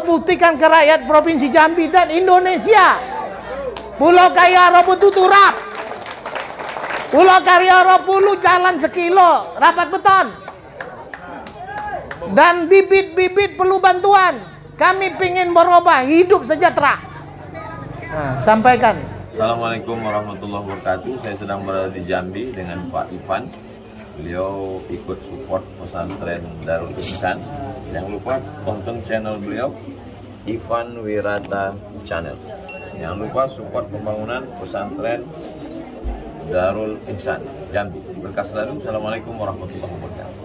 untuk buktikan ke rakyat Provinsi Jambi dan Indonesia. Pulau Kayaro butuh turap. Pulau Kayaro Pulu jalan sekilo, rapat beton. Dan bibit-bibit perlu bantuan. Kami ingin berubah hidup sejahtera. Nah, sampaikan. Assalamualaikum warahmatullahi wabarakatuh. Saya sedang berada di Jambi dengan Pak Ivan. Beliau ikut support pesantren Darul Ihsan. Jangan lupa tonton channel beliau, Ivan Wirata Channel. Jangan lupa support pembangunan pesantren Darul Ihsan Jambi. Berkah selalu. Assalamualaikum warahmatullahi wabarakatuh.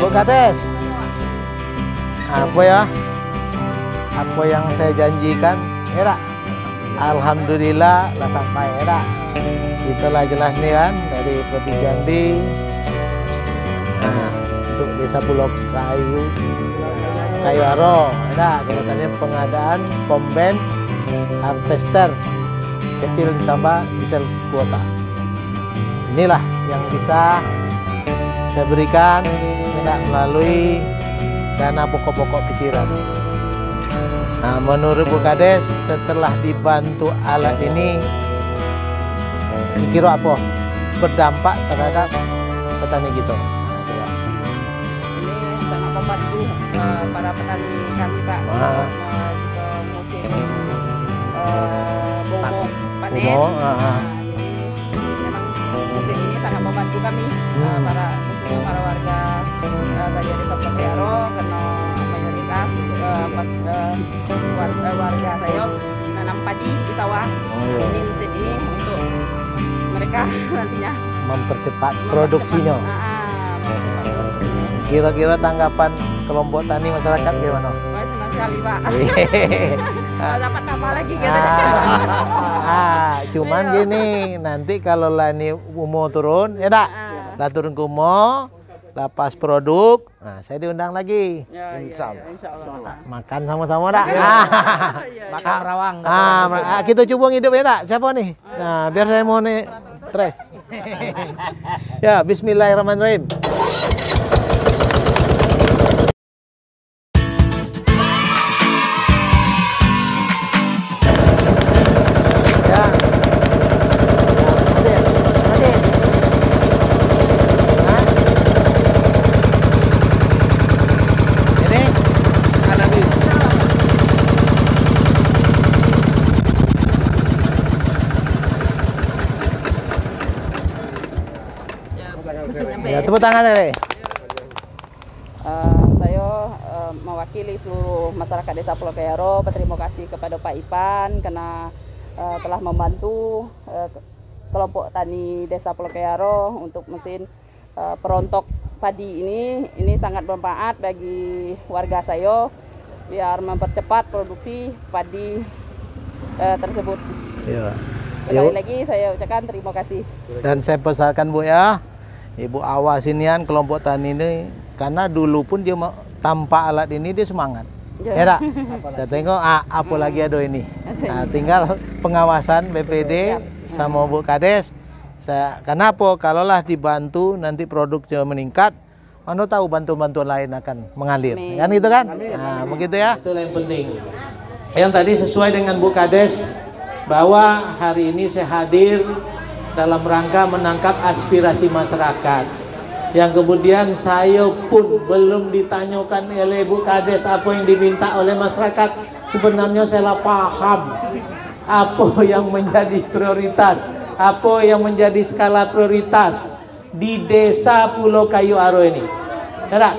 Bu Kades, apa ya? Apa yang saya janjikan? Ya, alhamdulillah lah sampai ya. Itulah jelas nih kan dari Provinsi Jambi. Nah, untuk Desa Pulau Kayaro, ada kemudiannya pengadaan komben harvester kecil ditambah diesel kuota. Inilah yang bisa saya berikan tidak melalui dana pokok-pokok pikiran. Nah, menurut Bu Kades, setelah dibantu alat ini, kira apa berdampak terhadap petani gitu? Ini sangat membantu para petani kami, Pak, ke musim bobo panen. Jadi memang musim ini sangat membantu kami, para warga bagian Desa Pulau Kayaro, karena mayoritas warga saya nanam padi di sawah. Ini musim ini untuk mereka nantinya mempercepat produksinya. Kira-kira tanggapan kelompok tani masyarakat gimana? Wah, senang sekali, Pak. Dapat tambah lagi gitu. Cuman gini, nanti kalau lah ini umur turun, ya tak? Lah turun kumo, lah pas produk, nah saya diundang lagi. Insya Allah. Makan sama-sama tak? Makan rawang. Kita coba hidup ya tak? Siapa nih? Nah, biar saya mau nih stres. Ya, Bismillahirrahmanirrahim. Ya, tepuk tangan deh. Saya mewakili seluruh masyarakat Desa Pulau Kayaro berterima kasih kepada Pak Ivan karena telah membantu kelompok tani Desa Pulau Kayaro untuk mesin perontok padi ini sangat bermanfaat bagi warga saya biar mempercepat produksi padi tersebut. Ya. Sekali lagi saya ucapkan terima kasih. Dan saya pesankan Bu ya, Ibu awasinian kelompok tani ini, karena dulu pun dia tanpa alat ini dia semangat. Ya tak? Saya tengok apa lagi ada ini. Nah, tinggal pengawasan BPD sama Bu Kades. Kenapa? Kalaulah dibantu nanti produknya meningkat, mana tahu bantuan-bantuan lain akan mengalir. Amin. Kan gitu kan? Nah, begitu ya. Itu yang penting. Yang tadi sesuai dengan Bu Kades bahwa hari ini saya hadir dalam rangka menangkap aspirasi masyarakat. yang kemudian saya pun belum ditanyakan oleh Bu Kades apa yang diminta oleh masyarakat. Sebenarnya saya paham apa yang menjadi prioritas, apa yang menjadi skala prioritas di desa Pulau Kayu Aro ini. Ya,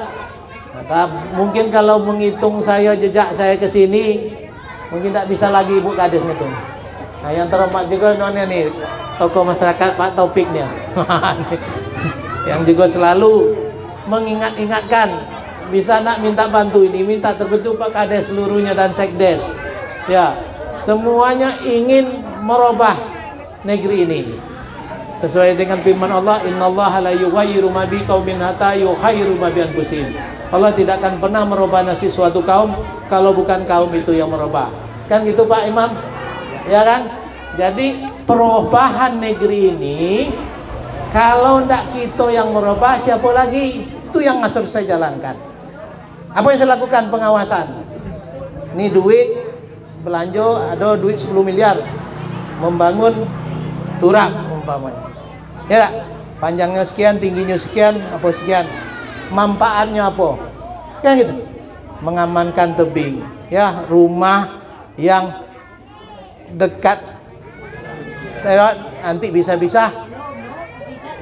maka mungkin kalau menghitung saya jejak saya ke sini, mungkin tidak bisa lagi Bu Kades ngitung. Nah, yang terhormat juga nonnya nih, tokoh masyarakat Pak Taufiknya, yang juga selalu mengingat-ingatkan, bisa nak minta bantu ini, minta terbentuk Pak Kades seluruhnya dan Sekdes. Ya, semuanya ingin merubah negeri ini sesuai dengan firman Allah, innallaha la yughayyiru ma biqaumin hatta yughayyiru ma bi anfusihim. Allah tidak akan pernah merubah nasib suatu kaum kalau bukan kaum itu yang merubah. Kan gitu Pak Imam? Ya kan? Jadi perubahan negeri ini kalau ndak kita yang merubah, siapa lagi? Itu yang harus saya jalankan. Apa yang saya lakukan? Pengawasan. Ini duit belanja, ada duit 10 miliar membangun turap umpamanya. Ya, panjangnya sekian, tingginya sekian, apa sekian. Manfaatnya apa? Kan gitu. Mengamankan tebing, ya, rumah yang dekat nanti bisa-bisa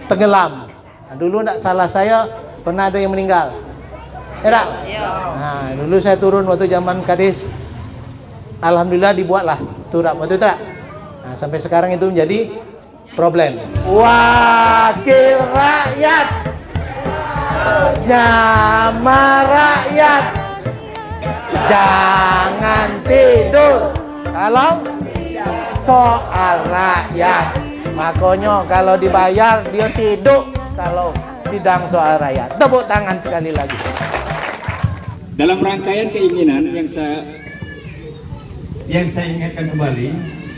tenggelam. Nah, dulu enggak salah saya pernah ada yang meninggal. Ya enggak? Nah, dulu saya turun waktu zaman Kades. Alhamdulillah dibuatlah turap waktu itu. Nah, sampai sekarang itu menjadi problem. Wakil rakyat, sama rakyat, jangan tidur kalau soal rakyat. Makanya kalau dibayar dia tidur kalau sidang soal rakyat. Tepuk tangan sekali lagi. Dalam rangkaian keinginan yang saya ingatkan kembali,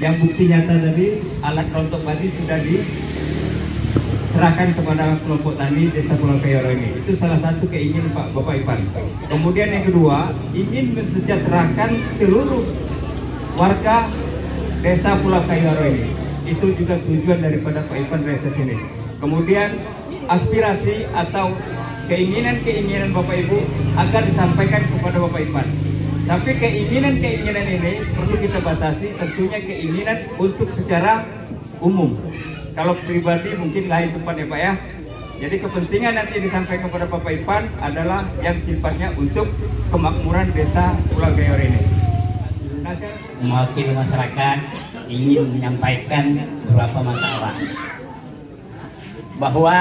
yang bukti nyata tadi, alat rontok tadi sudah diserahkan kepada kelompok tani Desa Pulau Kayu Aro ini. Itu salah satu keinginan Bapak Ipan. Kemudian yang kedua, ingin mensejahterakan seluruh warga Desa Pulau Kayu Aro ini. Itu juga tujuan daripada Pak Ipan reses ini. Kemudian aspirasi atau keinginan-keinginan Bapak Ibu akan disampaikan kepada Bapak Ipan. Tapi keinginan-keinginan ini perlu kita batasi, tentunya keinginan untuk secara umum. Kalau pribadi mungkin lain tempat ya Pak ya. Jadi kepentingan nanti disampaikan kepada Bapak Ipan adalah yang sifatnya untuk kemakmuran Desa Pulau Kayu Aro ini. Mewakili masyarakat ingin menyampaikan beberapa masalah. Bahwa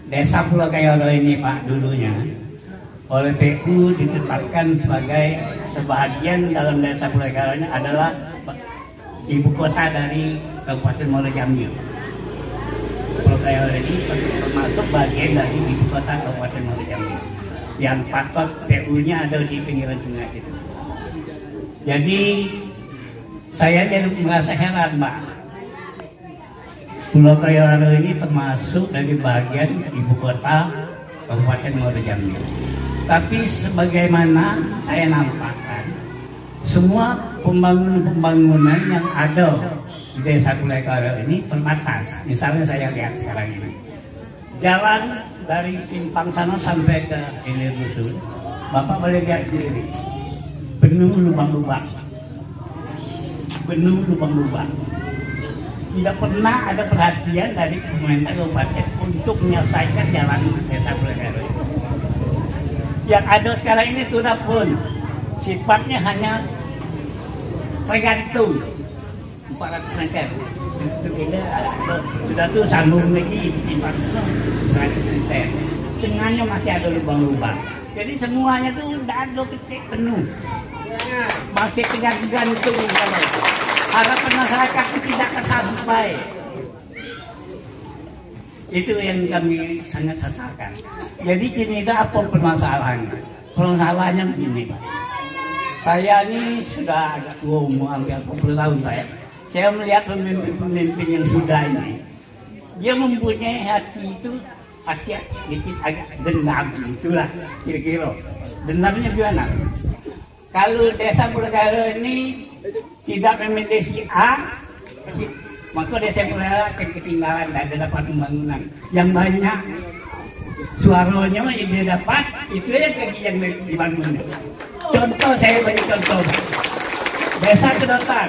Desa Pulau Kayu Aro ini Pak dulunya oleh PU ditetapkan sebagai sebahagian dalam Desa Pulau Kayu Aro ini adalah ibu kota dari Kabupaten Muaro Jambi. Pulau Kayu Aro ini termasuk bagian dari ibu kota Kabupaten Muaro Jambi yang patut PU-nya ada di pinggiran tengah itu. Jadi saya jadi merasa heran Pak. Pulau Kayu Aro ini termasuk dari bagian ibu kota Kabupaten Muaro Jambi. Tapi sebagaimana saya nampakkan, semua pembangunan yang ada di Desa Pulau Kayu Aro ini terbatas. Misalnya saya lihat sekarang ini, jalan dari simpang sana sampai ke Hilir Dusun, Bapak boleh lihat sendiri, penuh lubang-lubang, penuh lubang-lubang. Tidak pernah ada perhatian dari pemerintah kabupaten untuk menyelesaikan jalan Desa Pulau Kayu Aro. Yang ada sekarang ini sudah pun sifatnya hanya tergantung 400 meter. Itu kita sudah tuh sambung lagi simpang 100 meter. Tengahnya masih ada lubang-lubang. Jadi semuanya tuh tidak ada titik penuh. Masih tergantung kalau harapan masyarakat itu tidak tersampai. Itu yang kami sangat sesalkan. Jadi gini, itu apa permasalahannya? Permasalahannya begini Pak. Saya ini sudah agak tua umur, hampir 40 tahun Pak ya. Saya melihat pemimpin-pemimpin yang sudah ini, dia mempunyai hati itu hati sedikit agak dendam, itulah kira-kira. Dendamnya gimana? Kalau Desa Pulau Kayu Aro ini tidak memilih si A, maka Desa Pulau Kayu Aro akan ketinggalan dan dapat pembangunan yang banyak suaranya yang dia dapat itu yang kaki yang dibangun. Contoh saya bagi contoh. Desa Kedotan.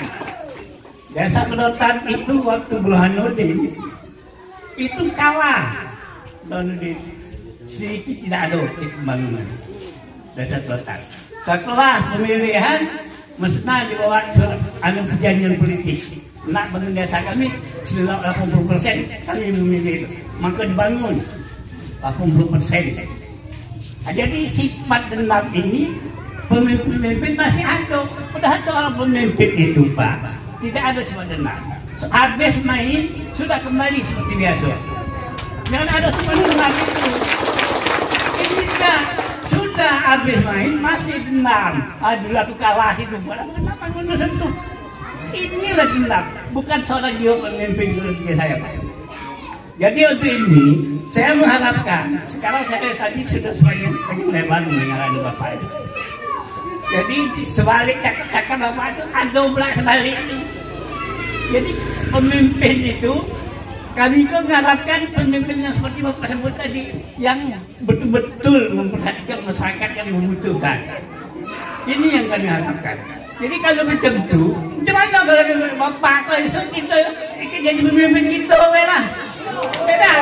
Desa Kedotan itu waktu Burhanuddin itu kalah. Burhanuddin sedikit tidak ada pembangunan Desa Kedotan. Setelah pemilihan mestinya dibawa perjanjian politik. Nak bangun desa kami 80% kami memilih, maka dibangun 80%. Jadi sifat dendam ini pemimpin masih ada. Padahal seorang pemimpin itu Pak tidak ada sifat dendam. Habis main sudah kembali seperti biasa. Jangan ada sifat dendam itu. Ini sudah habis main masih dendam. Aduh aku kalah itu. Kenapa ngono sentuh? Inilah dendam, bukan seorang jiwa pemimpin dulu saya Pak. Jadi untuk ini saya mengharapkan, sekarang saya tadi sudah semakin lebar mendengarkan Bapak itu. Jadi sebalik cakap-cakap Bapak itu ada belak sebalik itu. Jadi pemimpin itu kami kok mengharapkan pemimpin yang seperti Bapak sebut tadi, yang betul-betul memperhatikan masyarakat yang membutuhkan. Ini yang kami harapkan. Jadi kalau macam itu, macam mana kalau Bapak kalau kita jadi pemimpin kita lah. Tidak.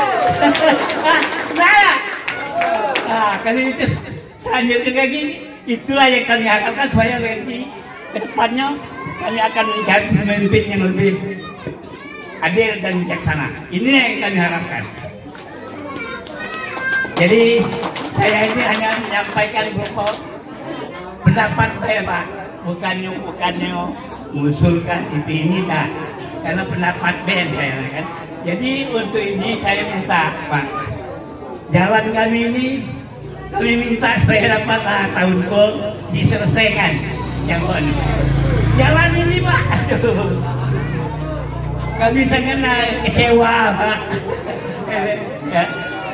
Nah, kalau itu selanjutnya kayak gini, itulah yang kami harapkan supaya nanti ke depannya kami akan mencari pemimpin yang lebih adil dan bijaksana. Ini yang kami harapkan. Jadi saya ini hanya menyampaikan beberapa pendapat saya Pak. Bukannya mengusulkan ini dah, karena pendapat Ben saya kan. Jadi untuk ini saya minta Pak, jalan kami ini kami minta supaya dapat tahun kol diselesaikan jalan ini Pak. Aduh, kami sangat kecewa Pak. Ya.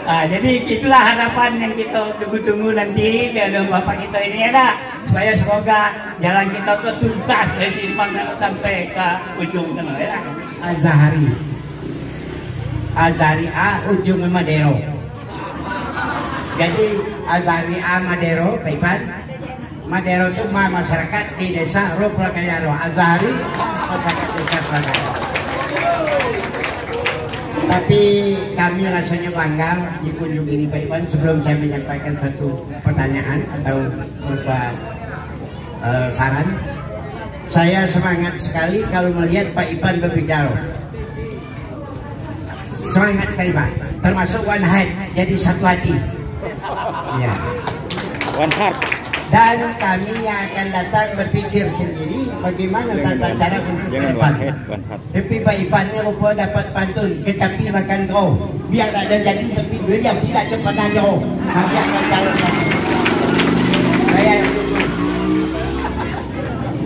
Jadi itulah harapan yang kita tunggu-tunggu nanti dari Bapak kita ini ada, supaya semoga jalan kita ke tuntas dari Simpang sampai ke ujung sana ya. Azhari A ujung Madero. Jadi Azhari A Madero, Pak Ipan. Madero itu masyarakat di desa Roplakayaro. Azhari masyarakat desa Roplakayaro. Tapi kami rasanya bangga dikunjungi ini Pak Iwan. Sebelum saya menyampaikan satu pertanyaan atau berupa saran, saya semangat sekali kalau melihat Pak Iwan berbicara. Semangat sekali Pak, termasuk one heart, jadi satu hati. Ya. One heart. Dan kami yang akan datang berpikir sendiri bagaimana tata cara untuk ke depan. Tapi Pak Ipan ni rupa dapat pantun, kecapi makan kau. Biar tak ada jadi tapi beliau tidak cepat jauh. Nanti akan calon lagi. Saya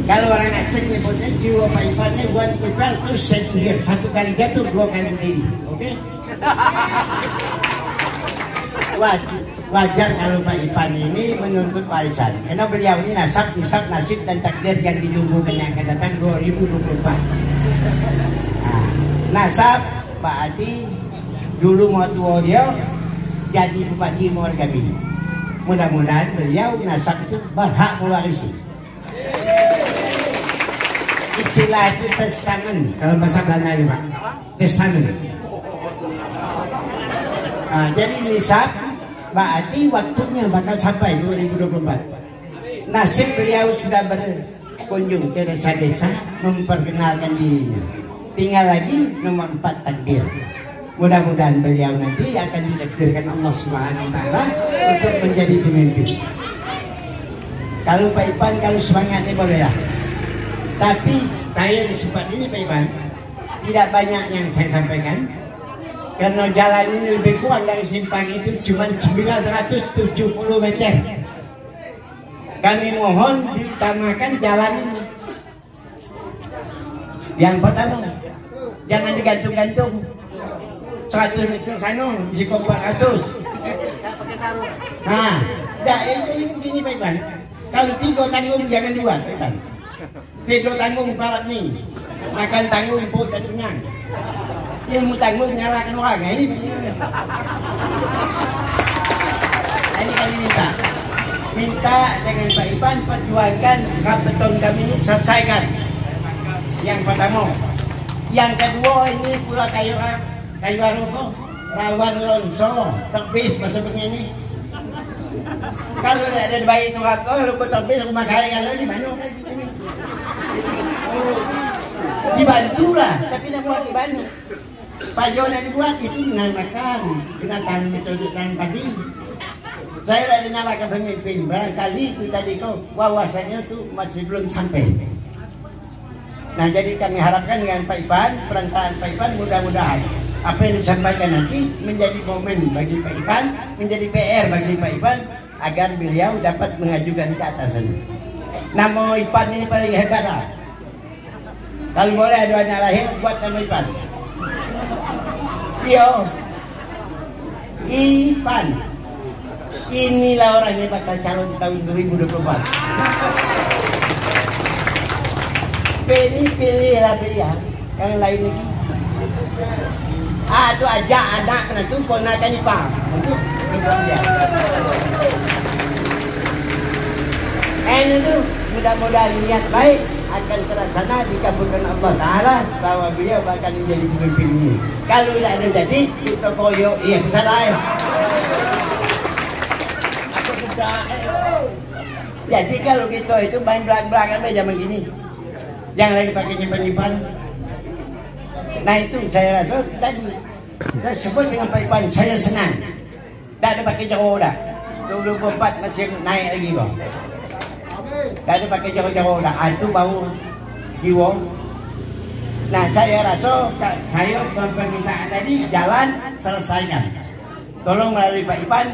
kalau orang asing nyebutnya jiwa Pak Ipan ni one people to sendiri. Satu kali jatuh, dua kali berdiri. Okey? Wajar kalau Pak Ipan ini menuntut warisan, karena beliau ini nasib, dan takdir yang ditunggu yang akan datang 2024. Nah, nasab Pak Adi dulu mau tua dia jadi bupati Muara Gami. Mudah-mudahan beliau nasab itu berhak mewarisi. Istilah itu testament kalau bahasa Belanda ini Pak, testament. Nah, jadi nisab berarti waktunya bakal sampai 2024. Nasib beliau sudah berkunjung ke desa-desa memperkenalkan dirinya. Tinggal lagi nomor 4 takdir. Mudah-mudahan beliau nanti akan ditakdirkan Allah Subhanahu wa taala untuk menjadi pemimpin. Kalau Pak Ipan kalau semangatnya boleh lah. Tapi saya di tempat ini Pak Ipan tidak banyak yang saya sampaikan. Karena jalan ini lebih kurang dari simpang itu cuma 970 meter. Kami mohon ditambahkan jalan ini. Yang pertama, jangan digantung-gantung. 100 meter sana, isi 400. Nah, ini begini Pak Iban. Kalau 3 tanggung jangan 2 Pak Iban. 3 tanggung palat nih. Makan tanggung pun dan kenyang. Ilmu tanggung nyalakan orang ini. minta dengan Pak Ipan perjuangkan beton kami ini selesaikan. Yang pertama. Yang kedua ini pula kayu aruko rawan longsor tebis masuk begini. Kalau ada bayi itu apa lupa tebis rumah kaya kalau di mana ini. Dibantulah tapi nak buat dibantu. Pajo nak dibuat itu dinamakan binatang metode tanam padi. Saya ada nyalakan pemimpin barangkali itu tadi kau wawasannya tuh masih belum sampai. Nah jadi kami harapkan dengan Pak Ipan, perantaraan Pak Ipan mudah-mudahan apa yang disampaikan nanti menjadi momen bagi Pak Ipan, menjadi PR bagi Pak Ipan agar beliau dapat mengajukan ke atasan. Nama Ipan ini paling hebat lah. Kalau boleh ada anak lahir buat nama Ipan. Yo, Ipan. Inilah orangnya bakal calon tahun 2024. Pilihlah pilihan yang lain lagi. Itu ajak anak itu ponakan Ipan untuk dia. Itu mudah-mudahan niat baik akan terlaksana dikabulkan Allah Ta'ala bahwa beliau akan menjadi pemimpin ini. Kalau tidak ada jadi kita koyok iya kesalahan. Jadi kalau kita itu main belakang-belakang zaman gini, yang lagi pakai nyimpan-nyimpan. Nah itu saya rasa tadi saya sebut dengan Pak Ipan saya senang. Tidak ada pakai jauh dah. 24 masih naik lagi bang. Tidak ada pakai jauh-jauh dah. Itu baru jiwa. Nah saya rasa saya permintaan tadi jalan selesaikan. Tolong melalui Pak Ipan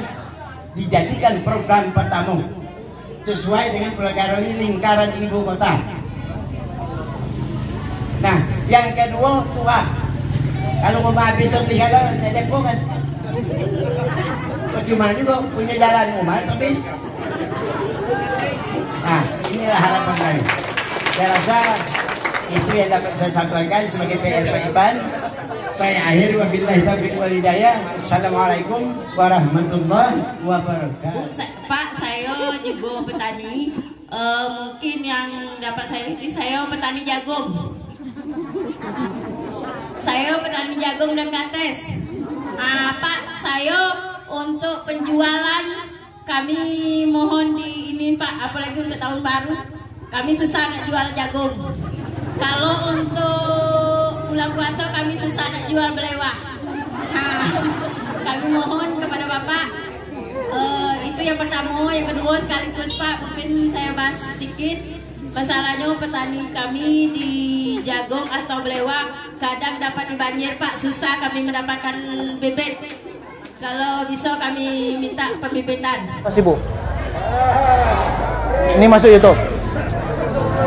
dijadikan program pertama sesuai dengan program ini lingkaran ibu kota. Nah, yang kedua tua. Kalau mau habis beli kalau Depok kan, cuma juga punya jalan rumah habis. Nah, inilah harapan kami. Saya rasa itu yang dapat saya sampaikan sebagai PR Pak Ipan. Saya akhiri wabillahi taufiq wal hidayah. Assalamualaikum warahmatullahi wabarakatuh. Pak, saya juga petani. Mungkin yang dapat saya ikuti, saya petani jagung. Saya petani jagung dan kates. Pak, saya untuk penjualan kami mohon di ini Pak, apalagi untuk tahun baru kami susah nak jual jagung. Kalau untuk bulan puasa kami susah nak jual belewah. Kami mohon kepada Bapak itu yang pertama. Yang kedua sekaligus Pak, mungkin saya bahas sedikit masalahnya petani kami di jagung atau belewah kadang dapat dibanjir Pak, susah kami mendapatkan bibit. Kalau bisa kami minta pembibitan. Masih Bu. Ini masuk YouTube.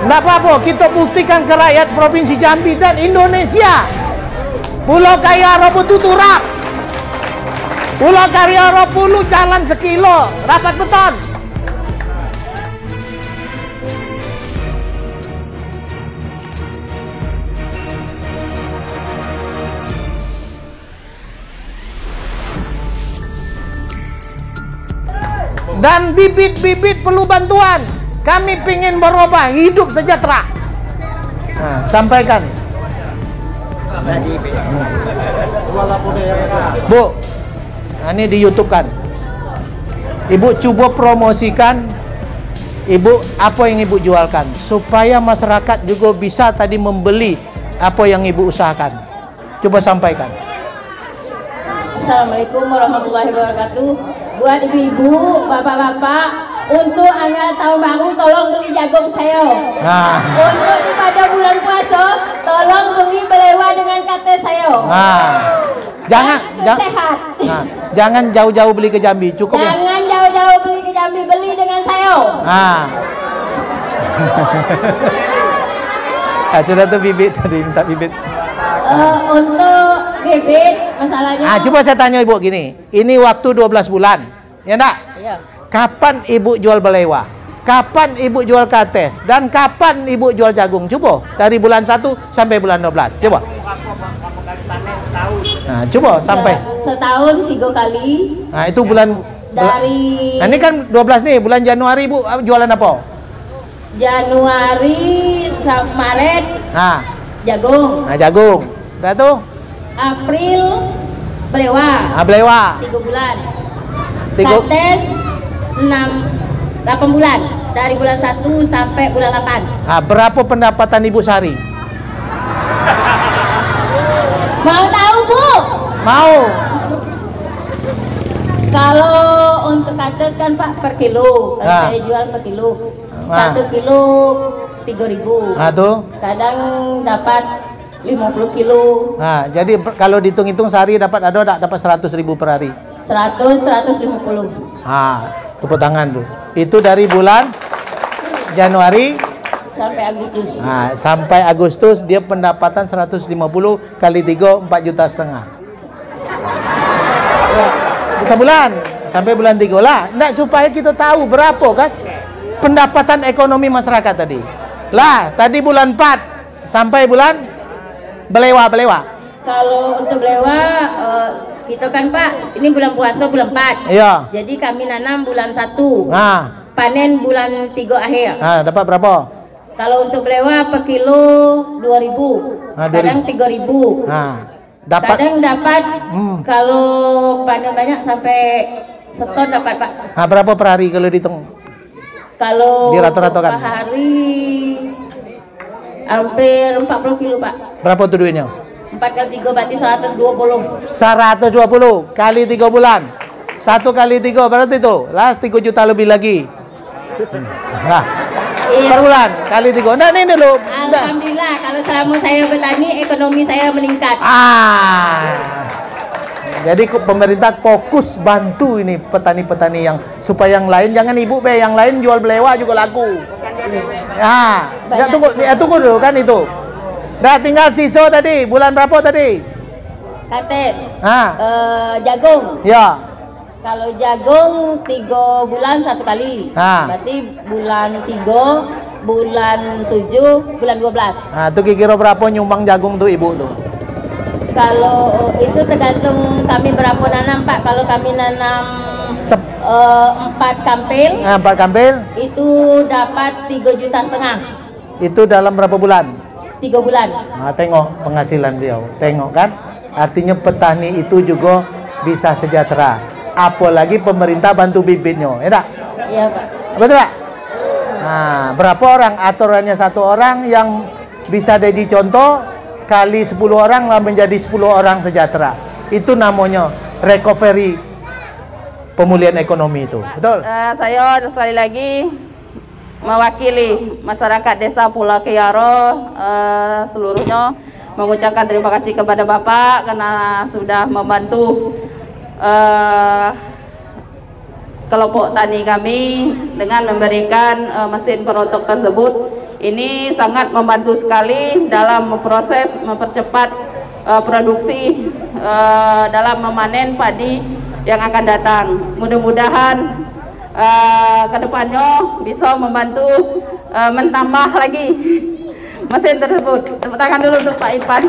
Nggak apa-apa, kita buktikan ke rakyat Provinsi Jambi dan Indonesia. Pulau Kayaro butuh turap. Pulau Kayaro puluh jalan sekilo, rapat beton. Dan bibit-bibit perlu bantuan. Kami ingin berubah hidup sejahtera. Nah, sampaikan. Bu, nah ini di YouTube kan. Ibu coba promosikan Ibu apa yang Ibu jualkan supaya masyarakat juga bisa tadi membeli apa yang Ibu usahakan. Coba sampaikan. Assalamualaikum warahmatullahi wabarakatuh. Buat ibu-ibu, bapak-bapak, untuk anggaran tahun baru tolong beli jagung saya. Nah. Untuk pada bulan puasa tolong beli belewah dengan kate saya. Nah. Sehat. Nah, jangan jauh-jauh beli ke Jambi, cukup ya. Jangan jauh-jauh beli ke Jambi, beli dengan saya. Nah. Sudah tuh bibit tadi minta bibit. Untuk bibit masalahnya. Coba saya tanya Ibu gini. Ini waktu 12 bulan. Ya enggak? Iya. Kapan Ibu jual belewah? Kapan Ibu jual kates? Dan kapan Ibu jual jagung? Coba dari bulan 1 sampai bulan 12. Coba. Nah, coba sampai setahun 3 kali. Nah, itu bulan Dari Nah, ini kan 12 nih, bulan Januari Bu jualan apa? Januari sampai Maret Nah, jagung. jagung. Udah tuh? April belewa. Belewa. 3 bulan. Tiga- Kates 8 bulan. Dari bulan 1 sampai bulan 8. Berapa pendapatan Ibu sehari? Mau tahu Bu? Mau. Kalau untuk kates kan Pak per kilo. Kalau Nah. saya jual per kilo. Nah. 1 kilo 3.000. Tuh. Kadang dapat 50 kilo. Nah, jadi kalau dihitung-hitung sehari dapat dapat 100.000 per hari. 100-150. Tepuk tangan tuh. Itu dari bulan Januari Sampai Agustus. sampai Agustus dia pendapatan 150 kali 3 4,5 juta. Sebulan sampai bulan 3 lah. Nggak, supaya kita tahu berapa kan pendapatan ekonomi masyarakat tadi. Lah, tadi bulan 4 sampai bulan belewa. Kalau untuk belewa kita kan Pak, ini bulan puasa bulan 4. Iya. Jadi kami nanam bulan 1. Nah, Panen bulan 3 akhir. dapat berapa? Kalau untuk belewa per kilo 2.000. Kadang 3.000. Dapat. Kadang dapat kalau panen banyak sampai seton dapat Pak. Berapa per hari kalau dihitung? Kalau Di rata-rata kan? per hari hampir 40 kilo Pak. Berapa tuh duitnya? 4 kali 3 berarti 120. 120 kali 3 bulan. 1 kali 3 berarti itu lah 3 juta lebih lagi. Nah, Iya. per bulan kali 3. Nah, ini dulu. Alhamdulillah kalau selama saya bertani ekonomi saya meningkat. Jadi pemerintah fokus bantu ini petani-petani yang supaya yang lain jangan Ibu yang lain jual belewa juga laku. Tunggu dulu kan itu. Dah tinggal sisa tadi bulan berapa tadi? Katet. Jagung. Ya. Kalau jagung 3 bulan 1 kali. Berarti bulan 3, bulan 7, bulan 12. Itu kira berapa nyumbang jagung tuh Ibu tuh? Kalau itu tergantung kami berapa nanam Pak. Kalau kami nanam 4 kampil. 4 kampil. Itu dapat 3,5 juta. Itu dalam berapa bulan? 3 bulan. Tengok penghasilan beliau. Tengok kan? Artinya petani itu juga bisa sejahtera. Apalagi pemerintah bantu bibitnya, ya tak? Iya Pak. Betul tak? Berapa orang? Aturannya 1 orang yang bisa jadi contoh kali 10 orang lah menjadi 10 orang sejahtera. Itu namanya recovery pemulihan ekonomi itu. Betul? Saya sekali lagi mewakili masyarakat Desa Pulau Kiaro seluruhnya mengucapkan terima kasih kepada Bapak karena sudah membantu kelompok tani kami dengan memberikan mesin perotok tersebut. Ini sangat membantu sekali dalam proses mempercepat produksi dalam memanen padi yang akan datang. Mudah-mudahan kedepannya bisa membantu mentambah lagi mesin tersebut. Tepuk tangan dulu untuk Pak Ipan.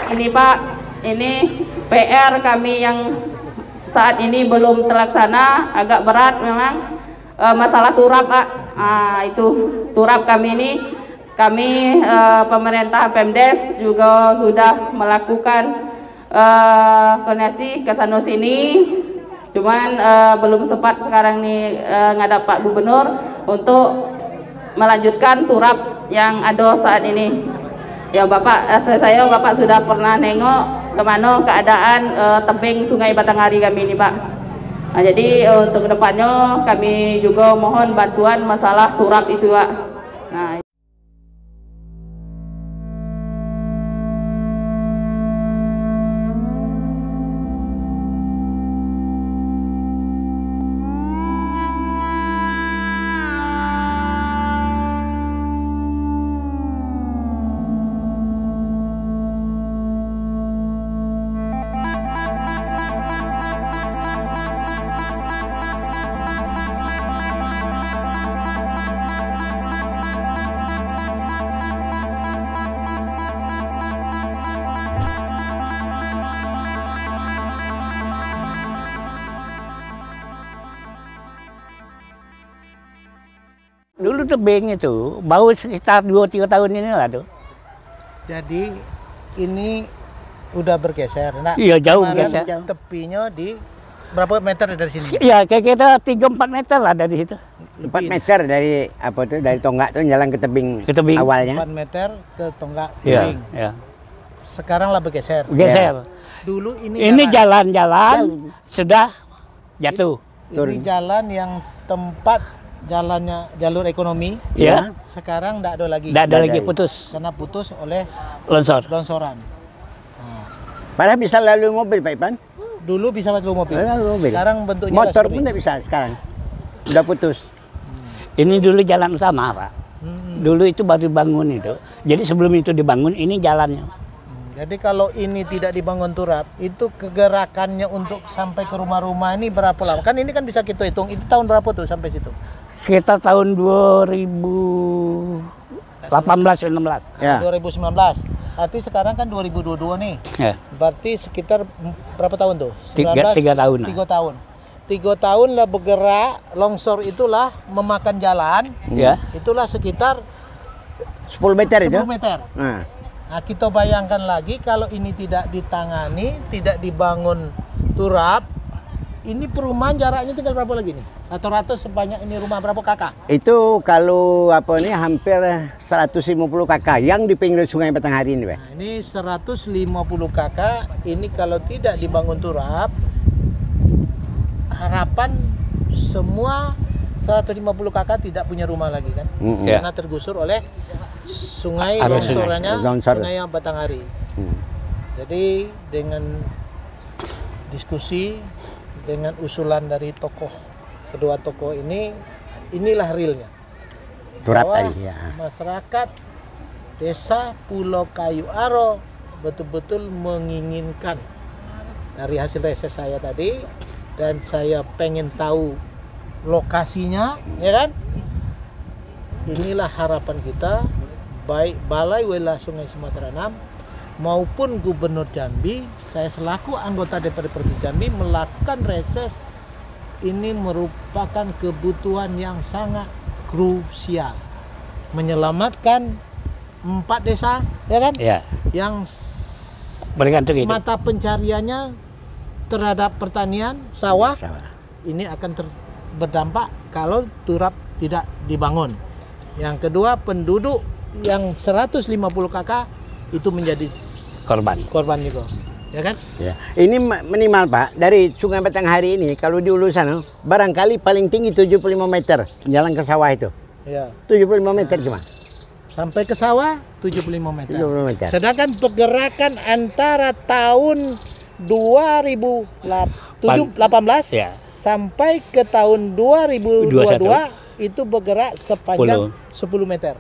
Ini Pak, ini PR kami yang saat ini belum terlaksana, agak berat memang masalah turap Pak. Itu turap kami ini, kami pemerintah Pemdes juga sudah melakukan koordinasi ke sana sini, cuman belum sempat sekarang nih ngadap Pak Gubernur untuk melanjutkan turap yang ada saat ini. Ya Bapak, Bapak sudah pernah nengok kemana keadaan tebing Sungai Batanghari kami ini Pak. Jadi untuk kedepannya kami juga mohon bantuan masalah turap itu Pak. Dulu tebing itu baru sekitar 2-3 tahun ini lah tuh. Jadi ini udah bergeser. Nah, Iya, jauh kemarin bergeser. tepinya di berapa meter dari sini? Iya, kayak kita 3-4 meter lah dari situ. 4 meter dari apa tuh, dari tonggak tuh jalan ke tebing, Ke tebing. awalnya. 4 meter ke tonggak Iya, tebing. iya. Sekarang lah bergeser. Geser. Dulu Ini jalan-jalan sudah jatuh. Ini jalan yang tempat jalannya jalur ekonomi. Ya. Sekarang tidak ada lagi. Tidak ada lagi, putus. Karena putus oleh Longsor. longsoran. Padahal bisa lalu mobil Pak Ipan. Dulu bisa lalu mobil. Lalu mobil. Sekarang bentuknya Motor seperti pun tidak bisa sekarang. Udah putus. Ini dulu jalan utama, Pak. Dulu itu baru dibangun itu. Jadi sebelum itu dibangun, ini jalannya. Jadi kalau ini tidak dibangun turap, itu kegerakannya untuk sampai ke rumah-rumah ini berapa lama? Kan ini kan bisa kita hitung. Itu tahun berapa tuh sampai situ? Sekitar tahun 2018-19. Ya. 2019. Arti sekarang kan 2022 nih. Ya. Berarti sekitar berapa tahun tuh? Tiga tahun. 3 tahun. 3 tahun lah bergerak, longsor itulah memakan jalan. Ya. Itulah sekitar 10 meter itu. 10 meter. Nah, kita bayangkan lagi kalau ini tidak ditangani, tidak dibangun turap, ini perumahan jaraknya tinggal berapa lagi nih? Rata-rata sebanyak ini rumah berapa kakak? Itu kalau apa ini hampir 150 kakak yang di pinggir Sungai Batanghari ini, Pak. Nah, ini 150 kakak, ini kalau tidak dibangun turap, harapan semua 150 kakak tidak punya rumah lagi kan? Karena tergusur oleh sungai longsorannya, Sungai Batanghari. Jadi dengan diskusi, dengan usulan dari kedua tokoh ini, inilah realnya. Turap Bahwa tadi ya. masyarakat desa Pulau Kayu Aro betul-betul menginginkan dari hasil reses saya tadi, dan saya pengen tahu lokasinya, ya kan? Inilah harapan kita, baik Balai Wilayah Sungai Sumatera 6 maupun Gubernur Jambi, saya selaku anggota DPRD Provinsi Jambi melakukan reses. Ini merupakan kebutuhan yang sangat krusial, menyelamatkan 4 desa, ya kan? Ya. Yang Bergantung hidup. mata pencariannya terhadap pertanian sawah, ini akan berdampak kalau turap tidak dibangun. Yang kedua, penduduk yang 150 kakak itu menjadi korban juga, ya kan? Ya. Ini minimal Pak, dari Sungai Batanghari ini kalau di Ulu sana barangkali paling tinggi 75 meter jalan ke sawah itu. Ya. 75 meter cuma. Sampai ke sawah 75 meter. 75 meter. Sedangkan pergerakan antara tahun 2018 Ya. sampai ke tahun 2022 itu bergerak sepanjang 10 meter.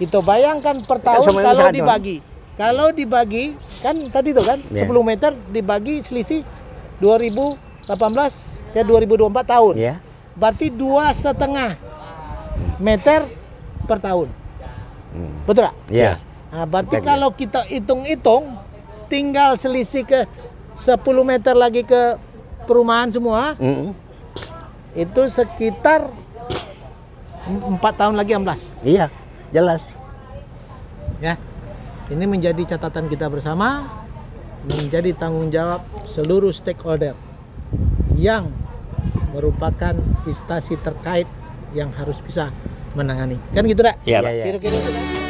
Kita bayangkan per tahun kalau dibagi. Kalau dibagi, kan tadi tuh kan 10 meter dibagi selisih 2018 ke 2024 tahun. Berarti 2,5 meter per tahun. Betul nggak? Iya. Nah, berarti kalau kita hitung-hitung, tinggal selisih ke 10 meter lagi ke perumahan semua, itu sekitar 4 tahun lagi amblas. Iya, jelas. Ya, ini menjadi catatan kita bersama, menjadi tanggung jawab seluruh stakeholder yang merupakan instansi terkait yang harus bisa menangani. Kan gitu, Dak? Iya, Pak. Kira-kira gitu.